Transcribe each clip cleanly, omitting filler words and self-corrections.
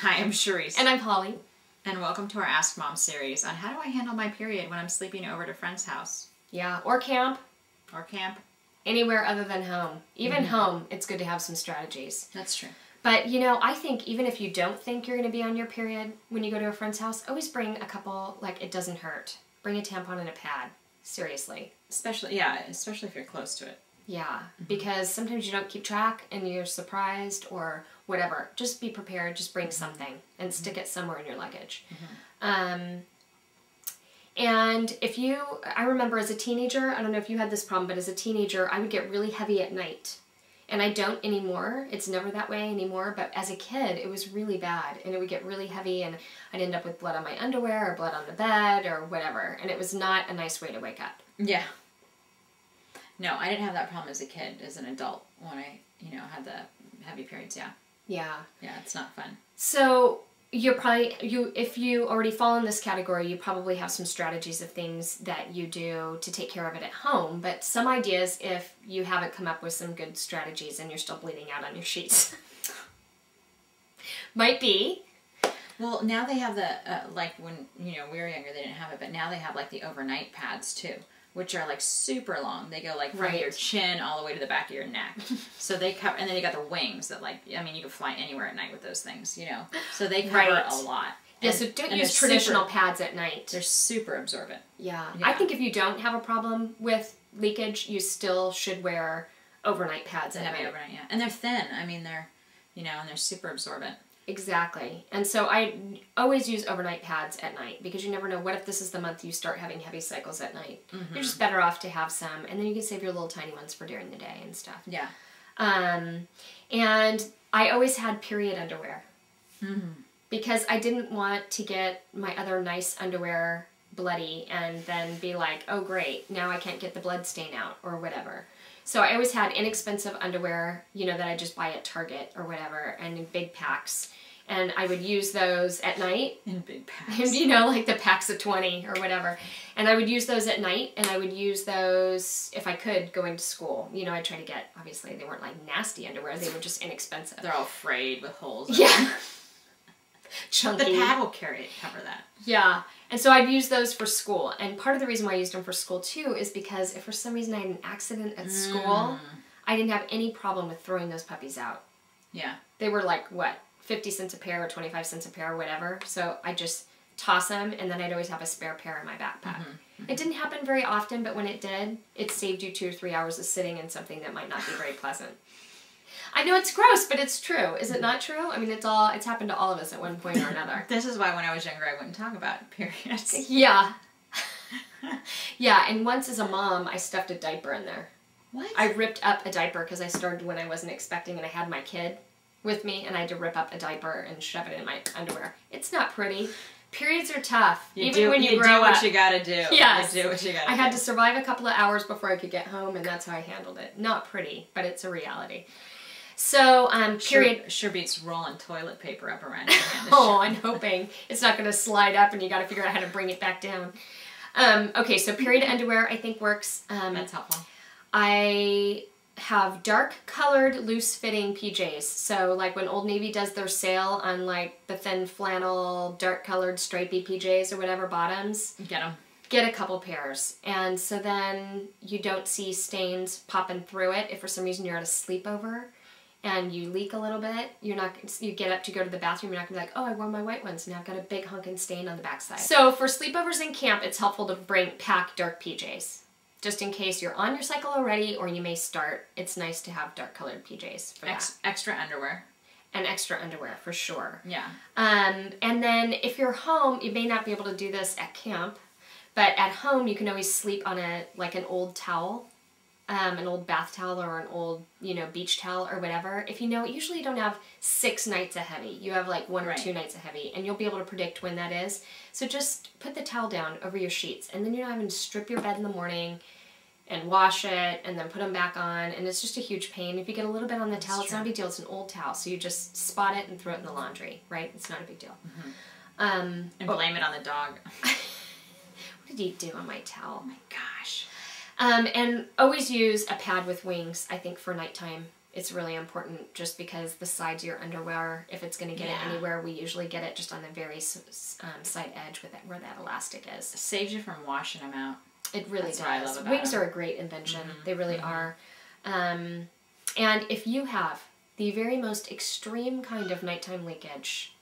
Hi, I'm Charisse. And I'm Holly. And welcome to our Ask Mom series on how do I handle my period when I'm sleeping over at a friend's house. Yeah, or camp. Or camp. Anywhere other than home. Even home, it's good to have some strategies. That's true. But, you know, I think even if you don't think you're going to be on your period when you go to a friend's house, always bring a couple, like, it doesn't hurt. Bring a tampon and a pad. Seriously. Especially if you're close to it. Yeah, because sometimes you don't keep track and you're surprised or whatever. Just be prepared. Just bring something and stick it somewhere in your luggage. And if you, I remember as a teenager, I don't know if you had this problem, but as a teenager, I would get really heavy at night. And I don't anymore. It's never that way anymore. But as a kid, it was really bad. And it would get really heavy and I'd end up with blood on my underwear or blood on the bed or whatever. And it was not a nice way to wake up. Yeah. No, I didn't have that problem as a kid. As an adult, when I, had the heavy periods, yeah. Yeah. Yeah, it's not fun. So you're probably, if you already fall in this category, you probably have some strategies of things that you do to take care of it at home. But some ideas if you haven't come up with some good strategies and you're still bleeding out on your sheets. Might be. Well, now they have the, like when, we were younger, they didn't have it, but now they have like the overnight pads too, which are like super long. They go like from your chin all the way to the back of your neck. So they cover, and then you got the wings that like, you can fly anywhere at night with those things, So they cover a lot. Yeah, so don't use traditional pads at night. They're super absorbent. Yeah. I think if you don't have a problem with leakage, you still should wear overnight pads at night. Overnight, yeah. And they're thin. I mean, they're, and they're super absorbent. Exactly. And so I always use overnight pads at night because you never know, what if this is the month you start having heavy cycles at night? You're just better off to have some, and then you can save your little tiny ones for during the day and stuff. Yeah. And I always had period underwear because I didn't want to get my other nice underwear bloody and then be like, oh great, now I can't get the blood stain out or whatever. So I always had inexpensive underwear, that I just buy at Target or whatever, and in big packs. And I would use those at night. In big packs. And, like the packs of 20 or whatever. And I would use those at night, and I would use those, if I could, going to school. I try to get, obviously, they weren't like nasty underwear. They were just inexpensive. They're all frayed with holes. Yeah. Chunky. The pad will cover that. Yeah. And so I'd use those for school. And part of the reason why I used them for school, too, is because if for some reason I had an accident at school, I didn't have any problem with throwing those puppies out. Yeah. They were like, 50 cents a pair or 25 cents a pair or whatever. So I just toss them, and then I'd always have a spare pair in my backpack. It didn't happen very often, but when it did, it saved you 2 or 3 hours of sitting in something that might not be very pleasant. I know it's gross, but it's true. Is it not true? I mean, it's happened to all of us at one point or another. This is why when I was younger, I wouldn't talk about periods. Yeah. Yeah, and once as a mom, I stuffed a diaper in there. What? I ripped up a diaper because I started when I wasn't expecting, and I had my kid with me, and I had to rip up a diaper and shove it in my underwear. It's not pretty. Periods are tough. Even when you grow up. You do what you gotta do. Yes. You do what you gotta do. I had to survive a couple of hours before I could get home, and that's how I handled it. Not pretty, but it's a reality. So, period... Sure beats rolling toilet paper up around your hand. Oh, I'm hoping it's not going to slide up and you got to figure out how to bring it back down. Okay, so period underwear I think works. That's helpful. I have dark-colored, loose-fitting PJs. So, like when Old Navy does their sale on, like, the thin flannel, dark-colored, stripy PJs or whatever bottoms. Get them. Get a couple pairs. And so then you don't see stains popping through it if for some reason you're at a sleepover and you leak a little bit. You get up to go to the bathroom, you're not going to be like, oh, I wore my white ones, now I've got a big hunkin' stain on the backside. So for sleepovers in camp, it's helpful to pack dark PJs. Just in case you're on your cycle already or you may start, it's nice to have dark-colored PJs for that. Extra underwear. And extra underwear, for sure. Yeah. And then if you're home, you may not be able to do this at camp, but at home you can always sleep on an old towel. An old bath towel or an old, beach towel or whatever. If usually you don't have 6 nights of heavy. You have like 1 or 2 nights of heavy, and you'll be able to predict when that is. So just put the towel down over your sheets, and then you're not having to strip your bed in the morning and wash it and then put them back on, and it's just a huge pain. If you get a little bit on the towel, it's not a big deal. It's an old towel, so you just spot it and throw it in the laundry, right? It's not a big deal. And blame it on the dog. What did he do on my towel? Oh my gosh. And always use a pad with wings, I think, for nighttime it's really important just because the sides of your underwear, if it's going to get it anywhere, we usually get it just on the very side edge with it, where that elastic is. It saves you from washing them out. It really does. What I love about Wings them. are a great invention. They really are. And if you have the very most extreme kind of nighttime leakage,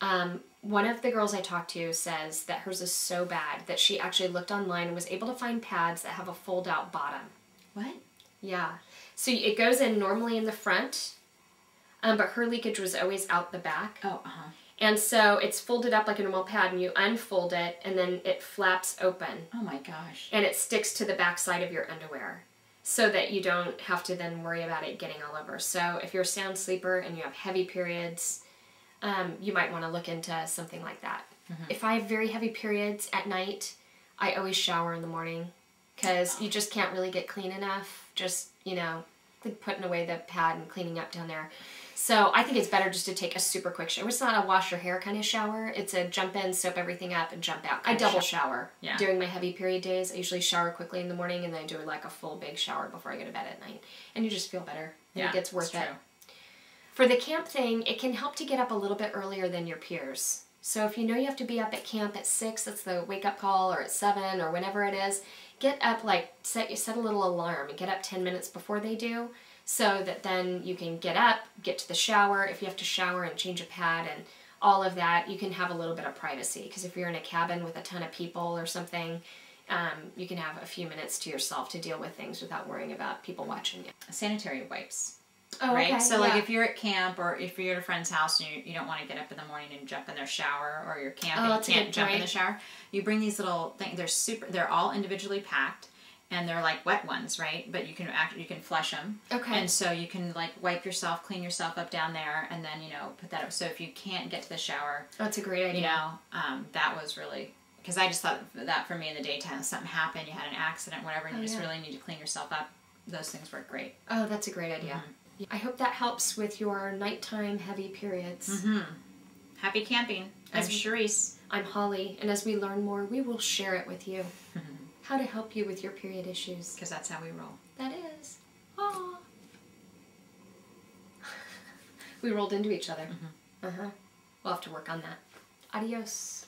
one of the girls I talked to says that hers is so bad that she actually looked online and was able to find pads that have a fold-out bottom. What? Yeah. So it goes in normally in the front, but her leakage was always out the back. Oh, uh-huh. And so it's folded up like a normal pad, and you unfold it, and then it flaps open. Oh my gosh. And it sticks to the back side of your underwear, so that you don't have to then worry about it getting all over. So if you're a sound sleeper and you have heavy periods, you might want to look into something like that. If I have very heavy periods at night, I always shower in the morning, because you just can't really get clean enough, just, you know, putting away the pad and cleaning up down there. So I think it's better just to take a super quick shower. It's not a wash your hair kind of shower. It's a jump in, soap everything up, and jump out. I double shower during my heavy period days. I usually shower quickly in the morning, and then I do like a full big shower before I go to bed at night. And you just feel better. And it gets worth it. For the camp thing, it can help to get up a little bit earlier than your peers. So if you know you have to be up at camp at 6, that's the wake-up call, or at 7, or whenever it is, get up, like, set a little alarm and get up 10 minutes before they do, so that then you can get up, get to the shower. If you have to shower and change a pad and all of that, you can have a little bit of privacy. Because if you're in a cabin with a ton of people or something, you can have a few minutes to yourself to deal with things without worrying about people watching you. Sanitary wipes. Oh, right? okay. So, like, if you're at camp or if you're at a friend's house and you don't want to get up in the morning and jump in their shower, or you're camping and you can't jump in the shower, you bring these little things. They're all individually packed, and they're like wet ones, right? But you can flush them. Okay. And so you can, like, wipe yourself, clean yourself up down there, and then, you know, put that up. So if you can't get to the shower, that's a great idea. You know, that was really, because I just thought that for me in the daytime, something happened, you had an accident, whatever, and you just really need to clean yourself up. Those things work great. Oh, that's a great idea. I hope that helps with your nighttime heavy periods. Happy camping. I'm Charisse. I'm Holly, and as we learn more, we will share it with you. How to help you with your period issues. Because that's how we roll. That is. Aww. We rolled into each other. We'll have to work on that. Adios.